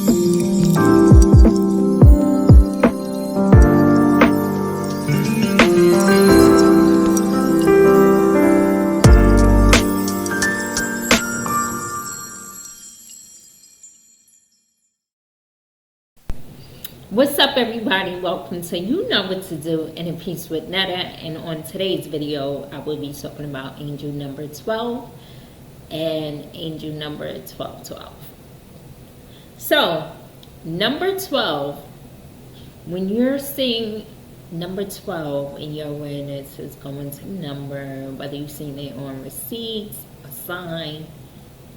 What's up, everybody? Welcome to You Know What to Do in a Piece with Netta. And on today's video, I will be talking about angel number 12 and angel number 1212. So, number 12, when you're seeing number 12 in your awareness is going to number, whether you've seen it on receipts, a sign,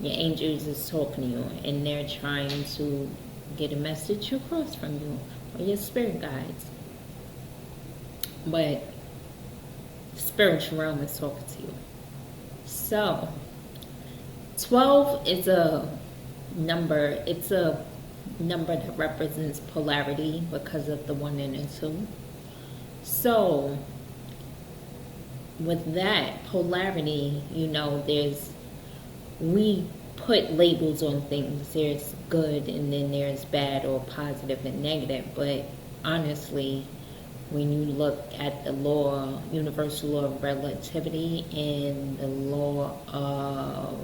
your angels is talking to you and they're trying to get a message across from you or your spirit guides. But the spiritual realm is talking to you. So 12 is a number, it's a number that represents polarity because of the 1 and the 2. So with that polarity, you know, we put labels on things. There's good and then there's bad or positive and negative. But honestly, when you look at the law, universal law of relativity and the law of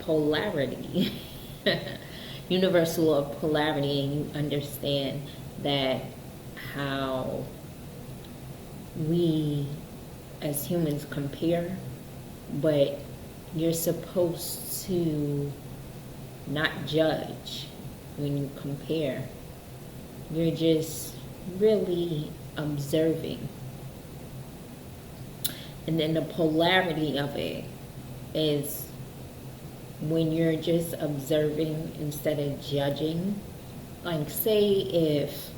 polarity, universal law of polarity, and you understand that how we as humans compare, but you're supposed to not judge when you compare. You're just really observing. And then the polarity of it is when you're just observing instead of judging. Like, say if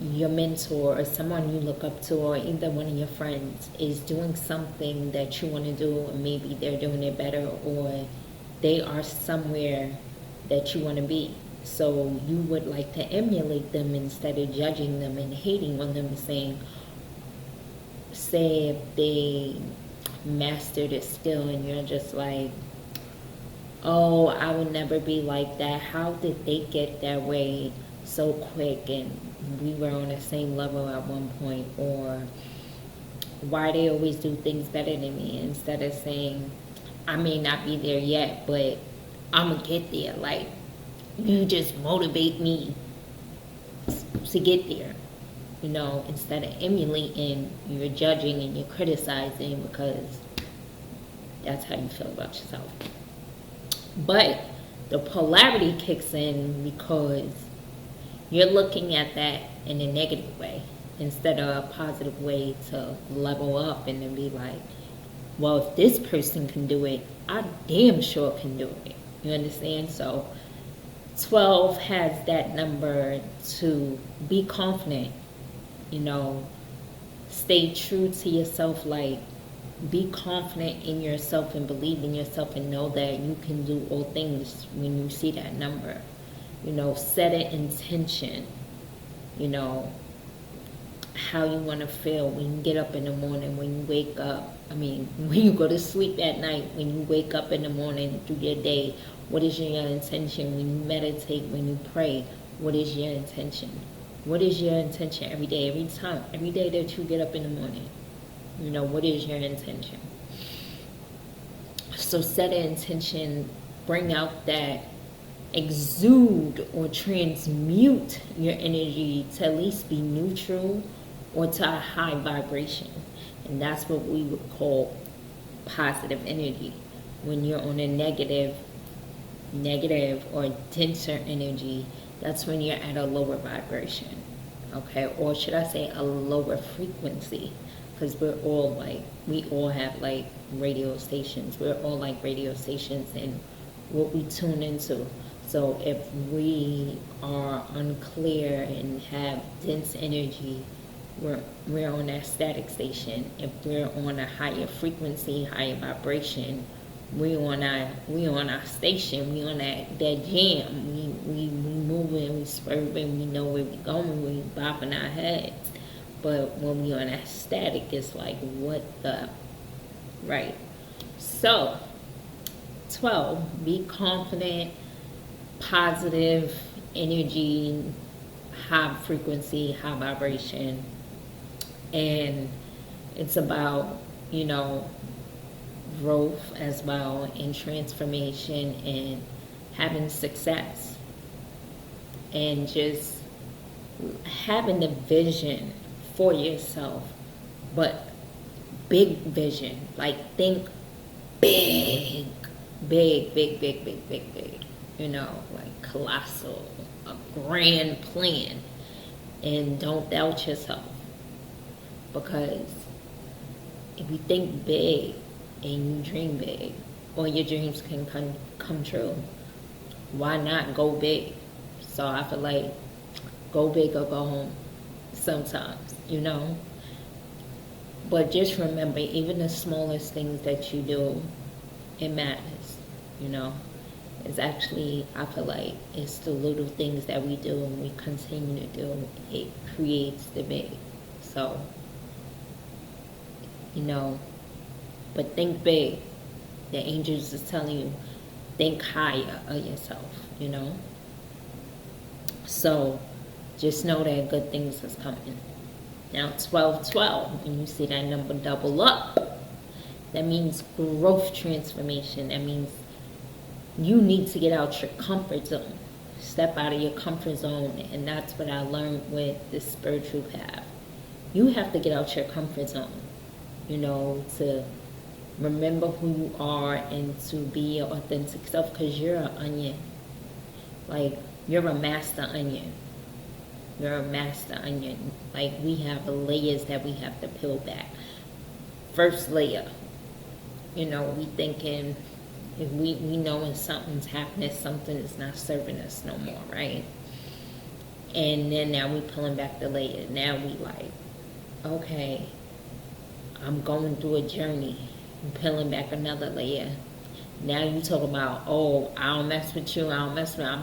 your mentor or someone you look up to or either one of your friends is doing something that you want to do, or maybe they're doing it better, or they are somewhere that you want to be, so you would like to emulate them instead of judging them and hating on them, saying, say if they mastered a skill and you're just like, oh, I would never be like that, how did they get that way so quick, and we were on the same level at one point, or why they always do things better than me, instead of saying, I may not be there yet, but I'm gonna get there. Like, you just motivate me to get there, you know, instead of emulating, you're judging and you're criticizing because that's how you feel about yourself. But the polarity kicks in because you're looking at that in a negative way instead of a positive way to level up and then be like, well, if this person can do it, I damn sure can do it. You understand? So 12 has that number to be confident, you know, stay true to yourself, like be confident in yourself and believe in yourself and know that you can do all things when you see that number. You know, set an intention, you know, how you want to feel when you get up in the morning, when you wake up, when you go to sleep at night, when you wake up in the morning through your day, what is your intention when you meditate, when you pray, what is your intention? What is your intention every day, every time, every day that you get up in the morning? You know, what is your intention? So set an intention, bring out that, exude or transmute your energy to at least be neutral or to a high vibration. And that's what we would call positive energy. When you're on a negative or denser energy, that's when you're at a lower vibration. Okay, or should I say a lower frequency? Because we all have like radio stations. We're all like radio stations and what we tune into. So if we are unclear and have dense energy, we're on that static station. If we're on a higher frequency, higher vibration, we on our station. We on that jam. We moving, we swerving. We know where we going. We bopping our heads. But when we on that static, it's like, what the, right? So 12, be confident. positive energy, high frequency, high vibration. And it's about, growth as well, and transformation, and having success, and just having the vision for yourself, but big vision. Like, think big, big, big, big, big, big, big, like colossal, a grand plan. And don't doubt yourself, because if you think big and you dream big, all your dreams can come true. Why not go big? So I feel like go big or go home sometimes, But just remember, even the smallest things that you do, it matters, It's actually, I feel like, it's the little things that we do and we continue to do, it creates the big. So, but think big. The angels is telling you, think higher of yourself, So, just know that good things is coming. Now, 1212, when you see that number double up, that means growth, transformation. That means you need to get out your comfort zone. Step out of your comfort zone. And that's what I learned with the spiritual path. You have to get out your comfort zone, to remember who you are and to be your authentic self, because you're an onion. Like, you're a master onion. You're a master onion. Like, we have layers that we have to peel back. First layer, we thinking, if we know when something's happening, something is not serving us no more, right? And then now we pulling back the layer. Now we like, okay, I'm going through a journey. I'm peeling back another layer. Now you talk about, oh, I don't mess with you, I'm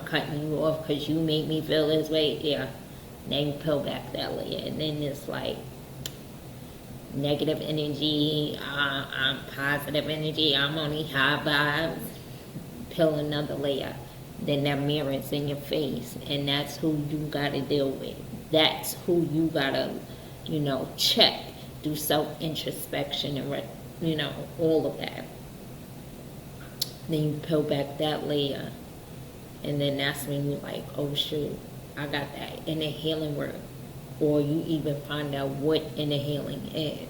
cutting you off because you make me feel this way. Yeah. Now you peel back that layer. And then it's like negative energy, I'm positive energy, I'm only high vibes. Peel another layer. Then that mirror's in your face. And that's who you got to deal with. That's who you got to, check. Do self-introspection and, all of that. Then you peel back that layer. And then that's when you're like, oh, shoot, I got that inner healing work. Or you even find out what inner healing is.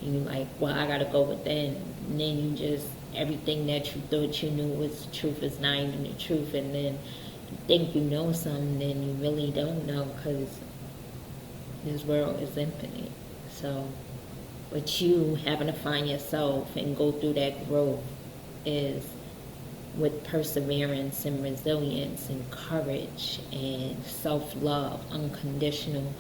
And you're like, well, I got to go within. And then you just, everything that you thought you knew was the truth is not even the truth. And then you think you know something, and you really don't know, because this world is infinite. So, but you having to find yourself and go through that growth is with perseverance and resilience and courage and self-love, unconditional,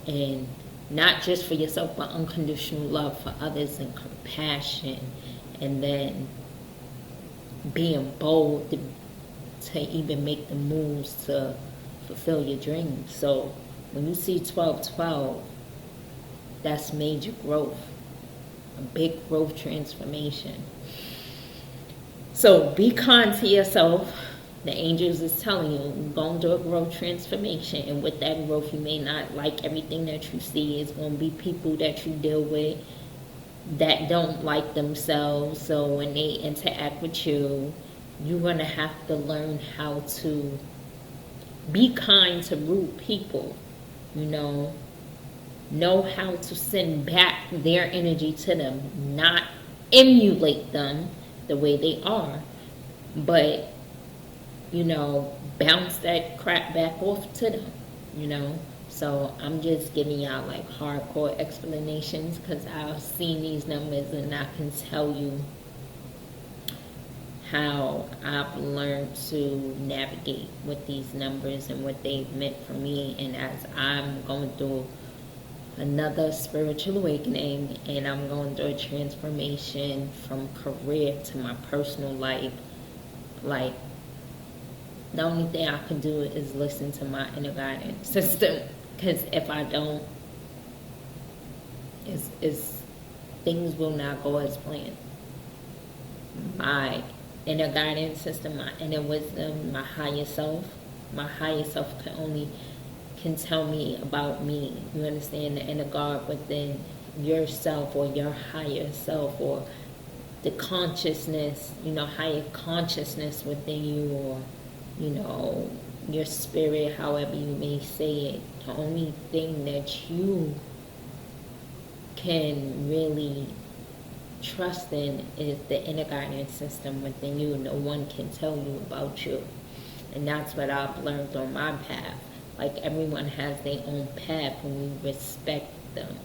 and not just for yourself, but unconditional love for others and compassion, and then being bold to even make the moves to fulfill your dreams. So when you see 1212, that's major growth, a big growth transformation. So be kind to yourself. The angels is telling you, you're going through a growth transformation. And with that growth, you may not like everything that you see. It's going to be people that you deal with that don't like themselves. So when they interact with you, you're going to have to learn how to be kind to rude people. Know how to send back their energy to them. Not emulate them the way they are, but bounce that crap back off to them. So I'm just giving y'all like hardcore explanations, because I've seen these numbers and I can tell you how I've learned to navigate with these numbers and what they've meant for me. And as I'm going through another spiritual awakening, and I'm going through a transformation from career to my personal life, like, the only thing I can do is listen to my inner guidance system, because if I don't, things will not go as planned. My inner guidance system, my inner wisdom, my higher self. My higher self can tell me about me. You understand, the inner God within yourself, or your higher self, or the consciousness, higher consciousness within you, or your spirit, however you may say it. The only thing that you can really trust in is the inner guidance system within you. No one can tell you about you. And that's what I've learned on my path. Like, everyone has their own path, and we respect them,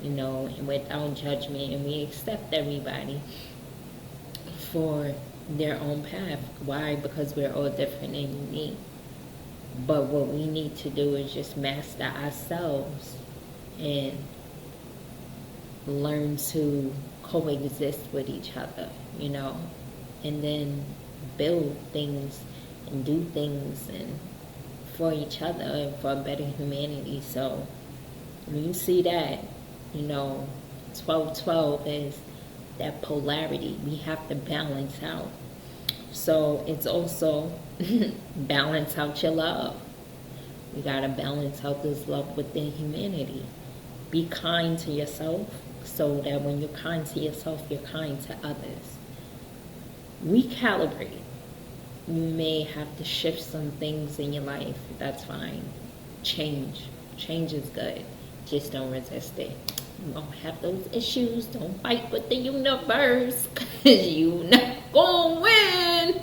and without judgment, and we accept everybody for their own path. Why? Because we're all different and unique. But what we need to do is just master ourselves and learn to coexist with each other, and then build things and do things and for each other and for a better humanity. So when you see that, 12-12 is that polarity. We have to balance out. So it's also balance out your love. We got to balance out this love within humanity. Be kind to yourself, so that when you're kind to yourself, you're kind to others. Recalibrate. You may have to shift some things in your life. That's fine. Change is good. Just don't resist it. You don't have those issues. Don't fight with the universe, because you're not gonna win.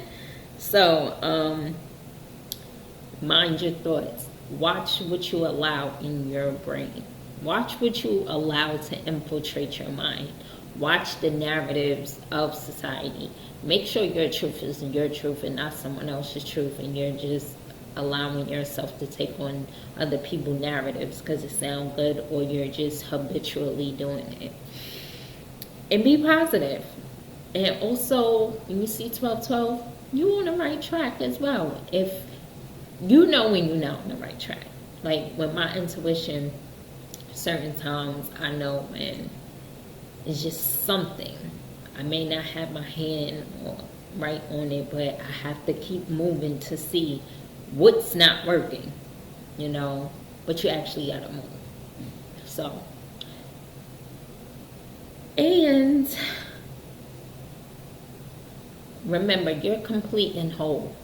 So mind your thoughts. Watch what you allow in your brain. Watch what you allow to infiltrate your mind. Watch the narratives of society. Make sure your truth is your truth and not someone else's truth, and you're just allowing yourself to take on other people's narratives because it sounds good, or you're just habitually doing it. And be positive. And also, when you see 12-12, you're on the right track as well. If you know when you're not on the right track. Like, with my intuition, certain times I know when it's just something. I may not have my hand right on it, but I have to keep moving to see what's not working, but you actually gotta move. So, and remember, you're complete and whole.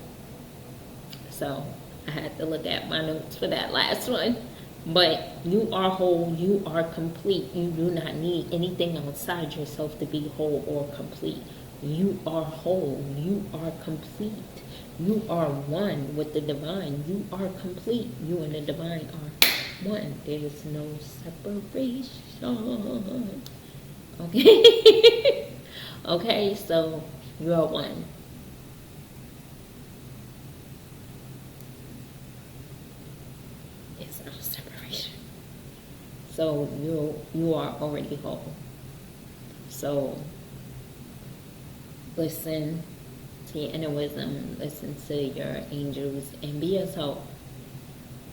So I had to look at my notes for that last one. But you are whole, you are complete. You do not need anything outside yourself to be whole or complete. You are whole, you are complete. You are one with the divine. You are complete. You and the divine are one. There is no separation. Okay? Okay, so you are one. There's no separation. So you are already whole. So listen to your inner wisdom, listen to your angels, and be yourself.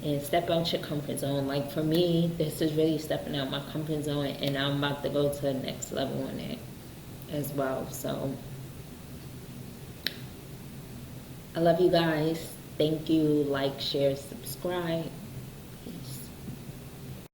And step out your comfort zone. Like, for me, this is really stepping out my comfort zone, and I'm about to go to the next level on it as well. So I love you guys. Thank you. Like, share, subscribe. Peace.